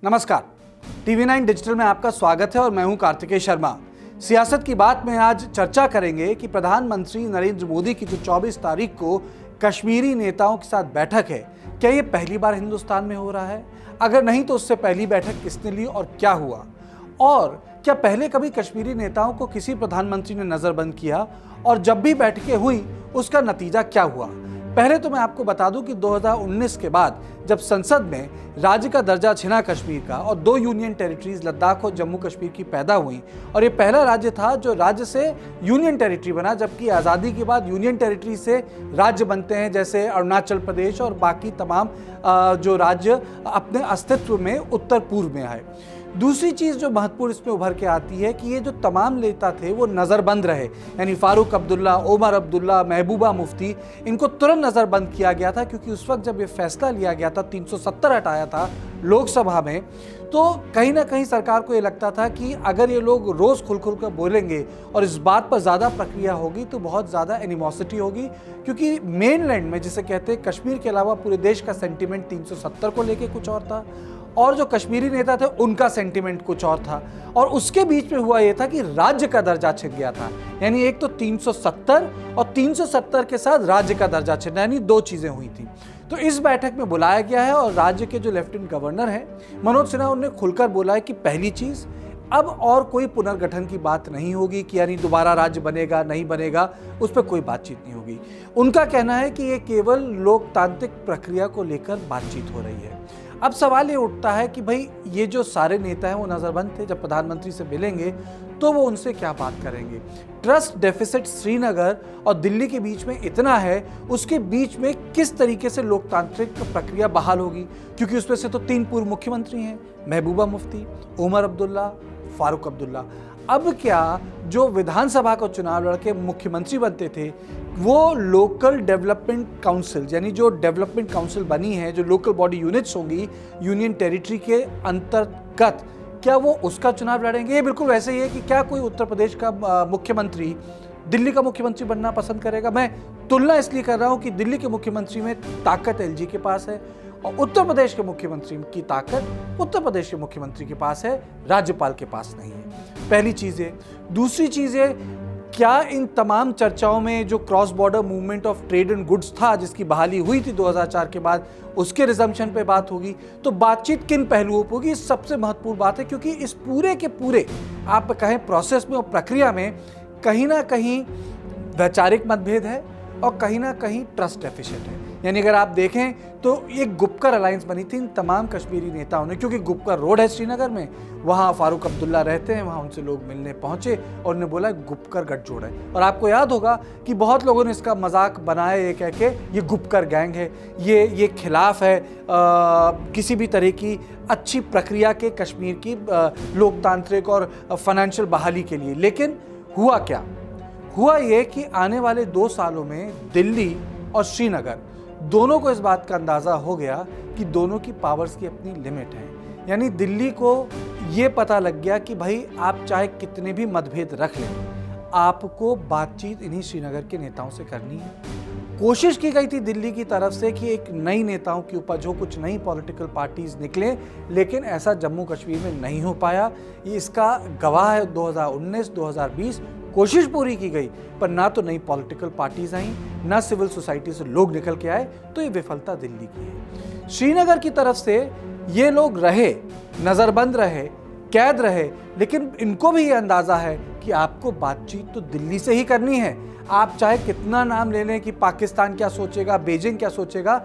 नमस्कार, TV9 digital में आपका स्वागत है और मैं हूं कार्तिकेय शर्मा। सियासत की बात में आज चर्चा करेंगे कि प्रधानमंत्री नरेंद्र मोदी की जो 24 तारीख को कश्मीरी नेताओं के साथ बैठक है, क्या ये पहली बार हिंदुस्तान में हो रहा है? अगर नहीं तो उससे पहली बैठक किसने ली और क्या हुआ? और क्या पहले कभी कश्मीरी नेताओं को किसी प्रधानमंत्री ने नजरबंद किया और जब भी बैठकें हुई उसका नतीजा क्या हुआ? पहले तो मैं आपको बता दूं कि 2019 के बाद जब संसद में राज्य का दर्जा छिना कश्मीर का और 2 यूनियन टेरिटरीज लद्दाख और जम्मू कश्मीर की पैदा हुई और ये पहला राज्य था जो राज्य से यूनियन टेरिटरी बना, जबकि आज़ादी के बाद यूनियन टेरिटरी से राज्य बनते हैं जैसे अरुणाचल प्रदेश और बाकी तमाम जो राज्य अपने अस्तित्व में उत्तर पूर्व में आए। दूसरी चीज़ जो महत्वपूर्ण इसमें उभर के आती है कि ये जो तमाम नेता थे वो नज़रबंद रहे, यानी फारूक अब्दुल्ला, ओमर अब्दुल्ला, महबूबा मुफ्ती, इनको तुरंत नज़रबंद किया गया था क्योंकि उस वक्त जब ये फैसला लिया गया था, 370 हटाया था लोकसभा में, तो कहीं ना कहीं सरकार को ये लगता था कि अगर ये लोग रोज़ खुल कर बोलेंगे और इस बात पर ज़्यादा प्रक्रिया होगी तो बहुत ज़्यादा एनिमोसिटी होगी, क्योंकि मेनलैंड में जिसे कहते हैं कश्मीर के अलावा पूरे देश का सेंटिमेंट 370 को लेके कुछ और था और जो कश्मीरी नेता थे उनका सेंटिमेंट कुछ और था। और उसके बीच में हुआ ये था कि राज्य का दर्जा छिन गया था, यानी एक तो 370 और 370 के साथ राज्य का दर्जा छिना, यानी 2 चीज़ें हुई थी। तो इस बैठक में बुलाया गया है और राज्य के जो लेफ्टिनेंट गवर्नर हैं मनोज सिन्हा, उन्होंने खुलकर बोला है कि पहली चीज़, अब और कोई पुनर्गठन की बात नहीं होगी कि यानी दोबारा राज्य बनेगा नहीं बनेगा, उस पर कोई बातचीत नहीं होगी। उनका कहना है कि ये केवल लोकतांत्रिक प्रक्रिया को लेकर बातचीत हो रही है। अब सवाल ये उठता है कि भाई ये जो सारे नेता हैं वो नज़रबंद थे, जब प्रधानमंत्री से मिलेंगे तो वो उनसे क्या बात करेंगे? ट्रस्ट डेफिसिट श्रीनगर और दिल्ली के बीच में इतना है, उसके बीच में किस तरीके से लोकतांत्रिक प्रक्रिया बहाल होगी? क्योंकि उसमें से तो 3 पूर्व मुख्यमंत्री हैं, महबूबा मुफ्ती, ओमर अब्दुल्ला, फारूक अब्दुल्ला। अब क्या जो विधानसभा का चुनाव लड़के मुख्यमंत्री बनते थे वो लोकल डेवलपमेंट काउंसिल, यानी जो डेवलपमेंट काउंसिल बनी है, जो लोकल बॉडी यूनिट्स होंगी यूनियन टेरिटरी के अंतर्गत, क्या वो उसका चुनाव लड़ेंगे? ये बिल्कुल वैसे ही है कि क्या कोई उत्तर प्रदेश का मुख्यमंत्री दिल्ली का मुख्यमंत्री बनना पसंद करेगा? मैं तुलना इसलिए कर रहा हूँ कि दिल्ली के मुख्यमंत्री में ताकत एलजी के पास है और उत्तर प्रदेश के मुख्यमंत्री की ताकत उत्तर प्रदेश के मुख्यमंत्री के पास है, राज्यपाल के पास नहीं है। पहली चीज़ है। दूसरी चीज़ है, क्या इन तमाम चर्चाओं में जो cross border movement of trade and goods था जिसकी बहाली हुई थी 2004 के बाद, उसके रिजम्पशन पे बात होगी? तो बातचीत किन पहलुओं पर होगी, सबसे महत्वपूर्ण बात है, क्योंकि इस पूरे के पूरे आप कहें प्रोसेस में और प्रक्रिया में कहीं ना कहीं वैचारिक मतभेद है और कहीं ना कहीं ट्रस्ट डेफिसिट है। यानी अगर आप देखें तो एक गुपकर अलायंस बनी थी इन तमाम कश्मीरी नेताओं ने, क्योंकि गुपकर रोड है श्रीनगर में, वहाँ फारूक अब्दुल्ला रहते हैं, वहाँ उनसे लोग मिलने पहुँचे और उन्होंने बोला गुपकर गठजोड़ है। और आपको याद होगा कि बहुत लोगों ने इसका मजाक बनाया ये कह के ये गुपकर गैंग है, ये खिलाफ है किसी भी तरह की अच्छी प्रक्रिया के कश्मीर की लोकतांत्रिक और फाइनेंशियल बहाली के लिए। लेकिन हुआ क्या? हुआ ये कि आने वाले 2 सालों में दिल्ली और श्रीनगर दोनों को इस बात का अंदाज़ा हो गया कि दोनों की पावर्स की अपनी लिमिट है। यानी दिल्ली को ये पता लग गया कि भाई आप चाहे कितने भी मतभेद रख लें, आपको बातचीत इन्हीं श्रीनगर के नेताओं से करनी है। कोशिश की गई थी दिल्ली की तरफ से कि एक नई नेताओं की उपज हो, कुछ नई पॉलिटिकल पार्टीज निकले, लेकिन ऐसा जम्मू कश्मीर में नहीं हो पाया। ये इसका गवाह है 2019, 2020 कोशिश पूरी की गई पर ना तो नई पॉलिटिकल पार्टीज आई, ना सिविल सोसाइटी से लोग निकल के आए, तो ये विफलता दिल्ली की है। श्रीनगर की तरफ से ये लोग रहे, नज़रबंद रहे, कैद रहे, लेकिन इनको भी ये अंदाज़ा है कि आपको बातचीत तो दिल्ली से ही करनी है। आप चाहे कितना नाम ले लें कि पाकिस्तान क्या सोचेगा, बीजिंग क्या सोचेगा,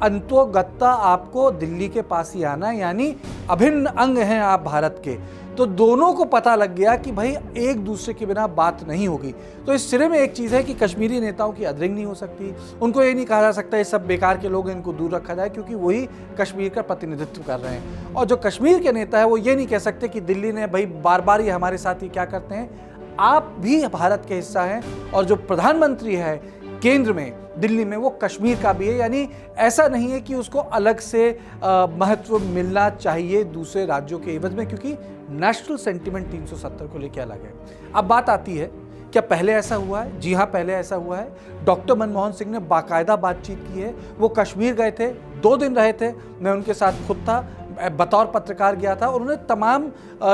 अंतोगत्ता आपको दिल्ली के पास ही आना है, यानी अभिन्न अंग हैं आप भारत के। तो दोनों को पता लग गया कि भाई एक दूसरे के बिना बात नहीं होगी। तो इस सिरे में एक चीज़ है कि कश्मीरी नेताओं की अदरिंग नहीं हो सकती, उनको ये नहीं कहा जा सकता ये सब बेकार के लोग हैं, इनको दूर रखा जाए, क्योंकि वही कश्मीर का प्रतिनिधित्व कर रहे हैं। और जो कश्मीर के नेता है वो ये नहीं कह सकते कि दिल्ली ने भाई बार बार ये हमारे साथ ही क्या करते हैं, आप भी भारत के हिस्सा हैं और जो प्रधानमंत्री है केंद्र में दिल्ली में वो कश्मीर का भी है। यानी ऐसा नहीं है कि उसको अलग से महत्व मिलना चाहिए दूसरे राज्यों के एवज में, क्योंकि नेशनल सेंटिमेंट 370 को लेकर अलग है। अब बात आती है क्या पहले ऐसा हुआ है? जी हाँ, पहले ऐसा हुआ है। डॉक्टर मनमोहन सिंह ने बाकायदा बातचीत की है। वो कश्मीर गए थे, 2 दिन रहे थे, मैं उनके साथ खुद था, बतौर पत्रकार गया था और उन्होंने तमाम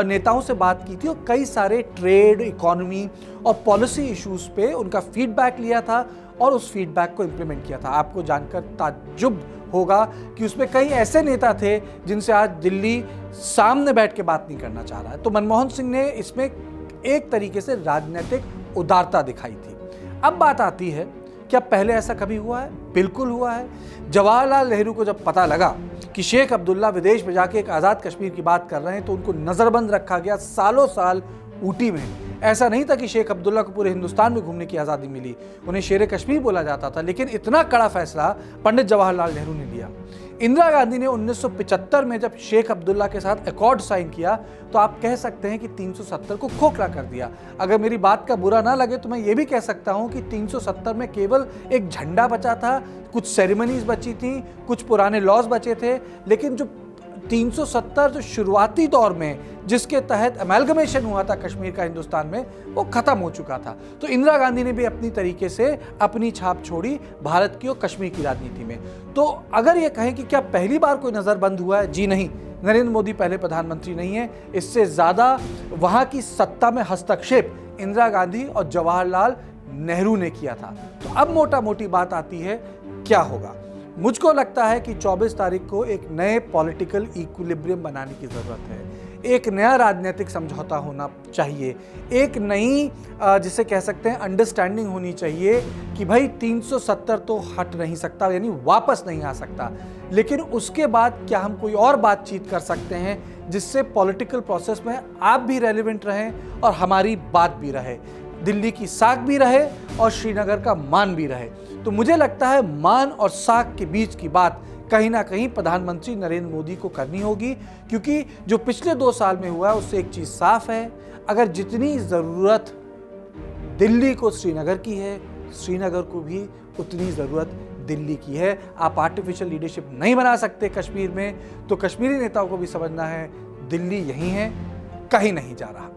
नेताओं से बात की थी और कई सारे ट्रेड, इकोनॉमी और पॉलिसी इश्यूज पे उनका फीडबैक लिया था और उस फीडबैक को इम्प्लीमेंट किया था। आपको जानकर ताज्जुब होगा कि उसमें कई ऐसे नेता थे जिनसे आज दिल्ली सामने बैठ के बात नहीं करना चाह रहा है। तो मनमोहन सिंह ने इसमें एक तरीके से राजनीतिक उदारता दिखाई थी। अब बात आती है, क्या पहले ऐसा कभी हुआ है? बिल्कुल हुआ है। जवाहरलाल नेहरू को जब पता लगा कि शेख अब्दुल्ला विदेश में जाके एक आज़ाद कश्मीर की बात कर रहे हैं तो उनको नज़रबंद रखा गया सालों साल ऊटी में। ऐसा नहीं था कि शेख अब्दुल्ला को पूरे हिंदुस्तान में घूमने की आज़ादी मिली, उन्हें शेर कश्मीर बोला जाता था, लेकिन इतना कड़ा फैसला पंडित जवाहरलाल नेहरू ने लिया। इंदिरा गांधी ने 1975 में जब शेख अब्दुल्ला के साथ एकॉर्ड साइन किया तो आप कह सकते हैं कि 370 को खोखला कर दिया। अगर मेरी बात का बुरा ना लगे तो मैं ये भी कह सकता हूं कि 370 में केवल एक झंडा बचा था, कुछ सेरेमनीज बची थी, कुछ पुराने लॉज बचे थे, लेकिन जो 370 जो शुरुआती दौर में जिसके तहत अमेलगमेशन हुआ था कश्मीर का हिंदुस्तान में, वो खत्म हो चुका था। तो इंदिरा गांधी ने भी अपनी तरीके से अपनी छाप छोड़ी भारत की और कश्मीर की राजनीति में। तो अगर ये कहें कि क्या पहली बार कोई नज़रबंद हुआ है, जी नहीं। नरेंद्र मोदी पहले प्रधानमंत्री नहीं है। इससे ज़्यादा वहाँ की सत्ता में हस्तक्षेप इंदिरा गांधी और जवाहरलाल नेहरू ने किया था। तो अब मोटा मोटी बात आती है, क्या होगा? मुझको लगता है कि 24 तारीख को एक नए पॉलिटिकल इक्विलिब्रियम बनाने की ज़रूरत है। एक नया राजनीतिक समझौता होना चाहिए, एक नई जिसे कह सकते हैं अंडरस्टैंडिंग होनी चाहिए कि भाई 370 तो हट नहीं सकता, यानी वापस नहीं आ सकता, लेकिन उसके बाद क्या हम कोई और बातचीत कर सकते हैं जिससे पॉलिटिकल प्रोसेस में आप भी रेलिवेंट रहें और हमारी बात भी रहे, दिल्ली की साख भी रहे और श्रीनगर का मान भी रहे। तो मुझे लगता है मान और साख के बीच की बात कहीं ना कहीं प्रधानमंत्री नरेंद्र मोदी को करनी होगी, क्योंकि जो पिछले 2 साल में हुआ है उससे एक चीज़ साफ है, अगर जितनी ज़रूरत दिल्ली को श्रीनगर की है, श्रीनगर को भी उतनी ज़रूरत दिल्ली की है। आप आर्टिफिशियल लीडरशिप नहीं बना सकते कश्मीर में, तो कश्मीरी नेताओं को भी समझना है दिल्ली यहीं है, कहीं नहीं जा रहा।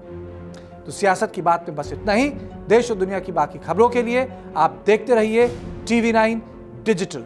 तो सियासत की बात में बस इतना ही। देश और दुनिया की बाकी खबरों के लिए आप देखते रहिए TV9 डिजिटल।